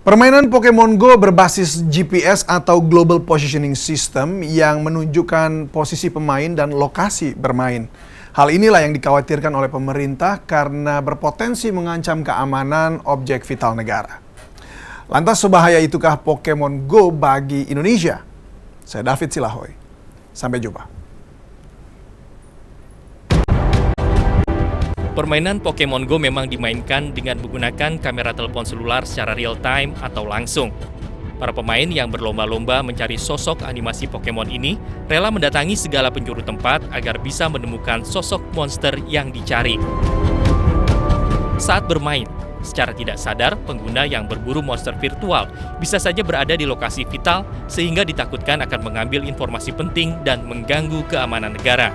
Permainan Pokemon Go berbasis GPS atau Global Positioning System yang menunjukkan posisi pemain dan lokasi bermain. Hal inilah yang dikhawatirkan oleh pemerintah karena berpotensi mengancam keamanan objek vital negara. Lantas sebahaya itukah Pokemon Go bagi Indonesia? Saya David Silahoy. Sampai jumpa. Permainan Pokemon Go memang dimainkan dengan menggunakan kamera telepon selular secara real time atau langsung. Para pemain yang berlomba-lomba mencari sosok animasi Pokemon ini rela mendatangi segala penjuru tempat agar bisa menemukan sosok monster yang dicari. Saat bermain, secara tidak sadar pengguna yang berburu monster virtual bisa saja berada di lokasi vital sehingga ditakutkan akan mengambil informasi penting dan mengganggu keamanan negara.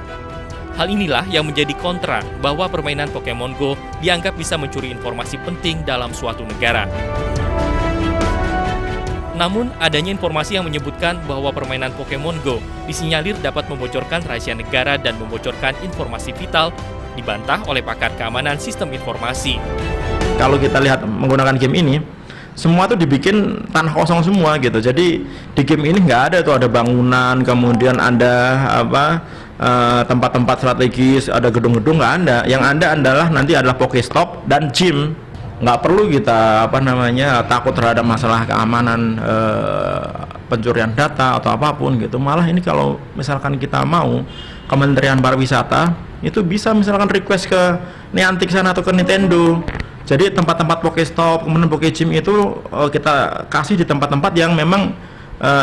Hal inilah yang menjadi kontra bahwa permainan Pokemon Go dianggap bisa mencuri informasi penting dalam suatu negara. Namun, adanya informasi yang menyebutkan bahwa permainan Pokemon Go disinyalir dapat membocorkan rahasia negara dan membocorkan informasi vital, dibantah oleh pakar keamanan sistem informasi. Kalau kita lihat menggunakan game ini, semua tuh dibikin tanah kosong semua gitu. Jadi di game ini nggak ada tuh, ada bangunan, kemudian ada tempat-tempat strategis, ada gedung-gedung, nggak ada. Yang ada adalah nanti adalah Pokestop dan gym. Nggak perlu kita takut terhadap masalah keamanan, pencurian data atau apapun gitu. Malah ini kalau misalkan kita mau, Kementerian Pariwisata itu bisa misalkan request ke Niantic sana atau ke Nintendo. Jadi tempat-tempat Pokestop, kemudian Pokegym itu kita kasih di tempat-tempat yang memang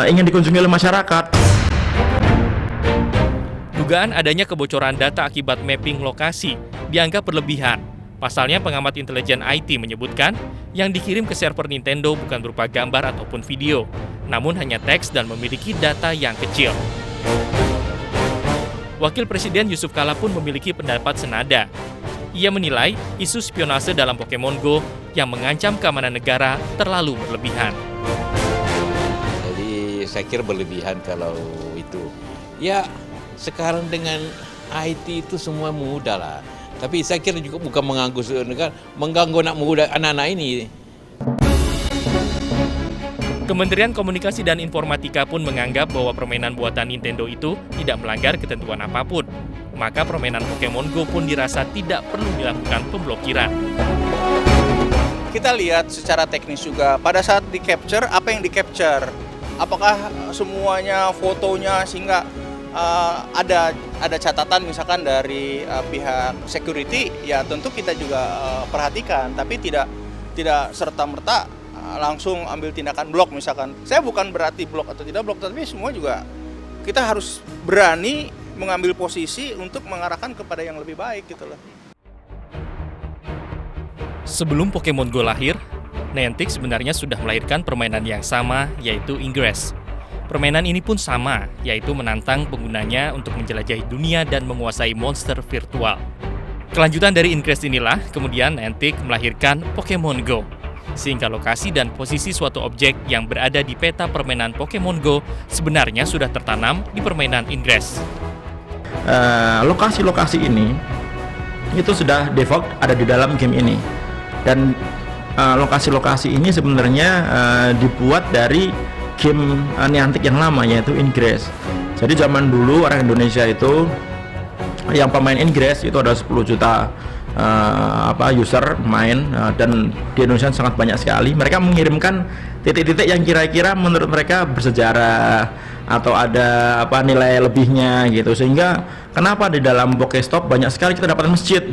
ingin dikunjungi oleh masyarakat. Dugaan adanya kebocoran data akibat mapping lokasi dianggap berlebihan. Pasalnya pengamat intelijen IT menyebutkan yang dikirim ke server Nintendo bukan berupa gambar ataupun video, namun hanya teks dan memiliki data yang kecil. Wakil Presiden Yusuf Kala pun memiliki pendapat senada. Ia menilai isu spionase dalam Pokemon Go yang mengancam keamanan negara terlalu berlebihan. Jadi saya kira berlebihan kalau itu. Ya, sekarang dengan IT itu semua mudah lah. Tapi saya kira juga bukan mengganggu anak muda, anak-anak ini. Kementerian Komunikasi dan Informatika pun menganggap bahwa permainan buatan Nintendo itu tidak melanggar ketentuan apapun. Maka permainan Pokemon Go pun dirasa tidak perlu dilakukan pemblokiran. Kita lihat secara teknis juga, pada saat di-capture, apa yang di-capture? Apakah semuanya fotonya sehingga ada catatan misalkan dari pihak security, ya tentu kita juga perhatikan, tapi tidak serta-merta langsung ambil tindakan blok misalkan. Saya bukan berarti blok atau tidak blok, tapi semua juga kita harus berani mengambil posisi untuk mengarahkan kepada yang lebih baik gitu loh. Sebelum Pokemon Go lahir, Niantic sebenarnya sudah melahirkan permainan yang sama, yaitu Ingress. Permainan ini pun sama, yaitu menantang penggunanya untuk menjelajahi dunia dan menguasai monster virtual. Kelanjutan dari Ingress inilah, kemudian Niantic melahirkan Pokemon Go. Sehingga lokasi dan posisi suatu objek yang berada di peta permainan Pokemon Go sebenarnya sudah tertanam di permainan Ingress. Lokasi-lokasi ini itu sudah default ada di dalam game ini, dan lokasi-lokasi ini sebenarnya dibuat dari game Niantic yang lama, yaitu Ingress. Jadi zaman dulu orang Indonesia itu yang pemain Ingress itu ada 10 juta user main, dan di Indonesia sangat banyak sekali. Mereka mengirimkan titik-titik yang kira-kira menurut mereka bersejarah atau ada nilai lebihnya gitu, sehingga kenapa di dalam Pokestop banyak sekali kita dapat masjid.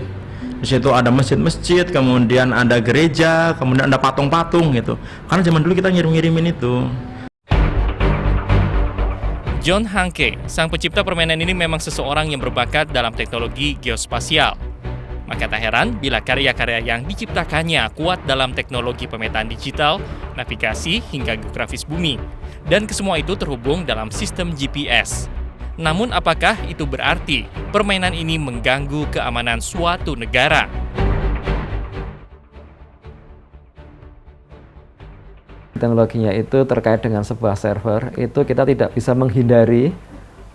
Di situ ada masjid-masjid, kemudian ada gereja, kemudian ada patung-patung gitu. Karena zaman dulu kita ngirim-ngirimin itu. John Hanke, sang pencipta permainan ini memang seseorang yang berbakat dalam teknologi geospasial. Maka tak heran bila karya-karya yang diciptakannya kuat dalam teknologi pemetaan digital, navigasi, hingga geografis bumi. Dan kesemua itu terhubung dalam sistem GPS. Namun apakah itu berarti permainan ini mengganggu keamanan suatu negara? Teknologinya itu terkait dengan sebuah server, itu kita tidak bisa menghindari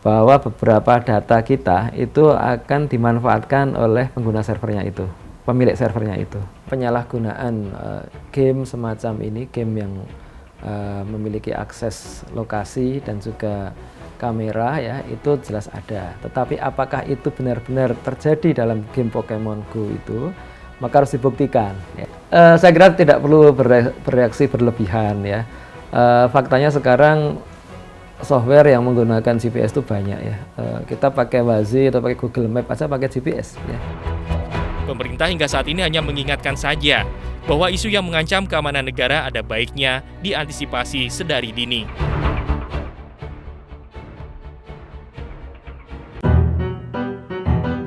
bahwa beberapa data kita itu akan dimanfaatkan oleh pengguna servernya itu. pemilik servernya itu. Penyalahgunaan game semacam ini, game yang memiliki akses lokasi dan juga kamera ya, itu jelas ada. Tetapi apakah itu benar-benar terjadi dalam game Pokemon Go itu, maka harus dibuktikan. Ya. Saya kira tidak perlu bereaksi berlebihan ya. Faktanya sekarang software yang menggunakan GPS itu banyak ya. Kita pakai Waze atau pakai Google Map aja pakai GPS ya. Pemerintah hingga saat ini hanya mengingatkan saja bahwa isu yang mengancam keamanan negara ada baiknya diantisipasi sedari dini.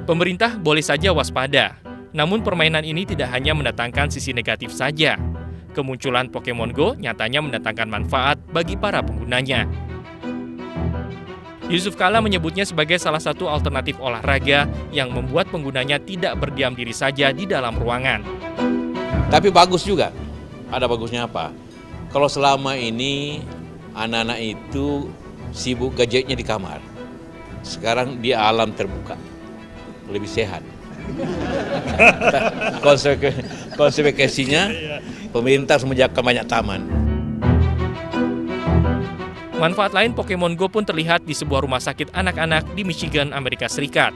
Pemerintah boleh saja waspada, namun permainan ini tidak hanya mendatangkan sisi negatif saja. Kemunculan Pokemon Go nyatanya mendatangkan manfaat bagi para penggunanya. Yusuf Kala menyebutnya sebagai salah satu alternatif olahraga yang membuat penggunanya tidak berdiam diri saja di dalam ruangan. Tapi bagus juga. Ada bagusnya apa? Kalau selama ini anak-anak itu sibuk gadgetnya di kamar, sekarang dia alam terbuka, lebih sehat. Konsekuensinya pemerintah harus menjaga banyak taman. Manfaat lain Pokemon Go pun terlihat di sebuah rumah sakit anak-anak di Michigan, Amerika Serikat.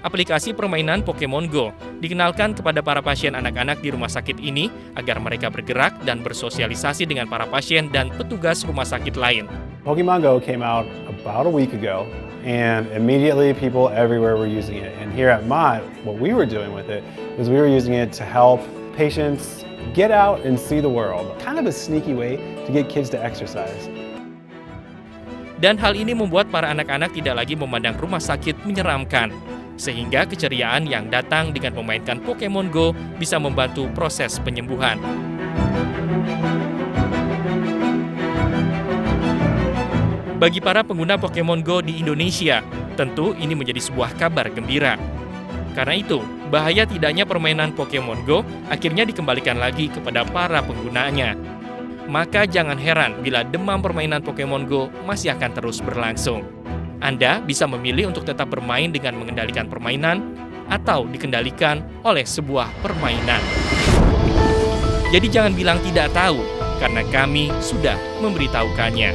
Aplikasi permainan Pokemon Go dikenalkan kepada para pasien anak-anak di rumah sakit ini agar mereka bergerak dan bersosialisasi dengan para pasien dan petugas rumah sakit lain. Pokemon Go came out about a week ago, and immediately people everywhere were using it. And here at Mott, what we were doing with it was we were using it to help patients get out and see the world. Kind of a sneaky way to get kids to exercise. Dan hal ini membuat para anak-anak tidak lagi memandang rumah sakit menyeramkan, sehingga keceriaan yang datang dengan memainkan Pokemon Go bisa membantu proses penyembuhan. Bagi para pengguna Pokemon Go di Indonesia, tentu ini menjadi sebuah kabar gembira. Karena itu, bahaya tidaknya permainan Pokemon Go akhirnya dikembalikan lagi kepada para penggunanya. Maka jangan heran bila demam permainan Pokemon Go masih akan terus berlangsung. Anda bisa memilih untuk tetap bermain dengan mengendalikan permainan atau dikendalikan oleh sebuah permainan. Jadi jangan bilang tidak tahu, karena kami sudah memberitahukannya.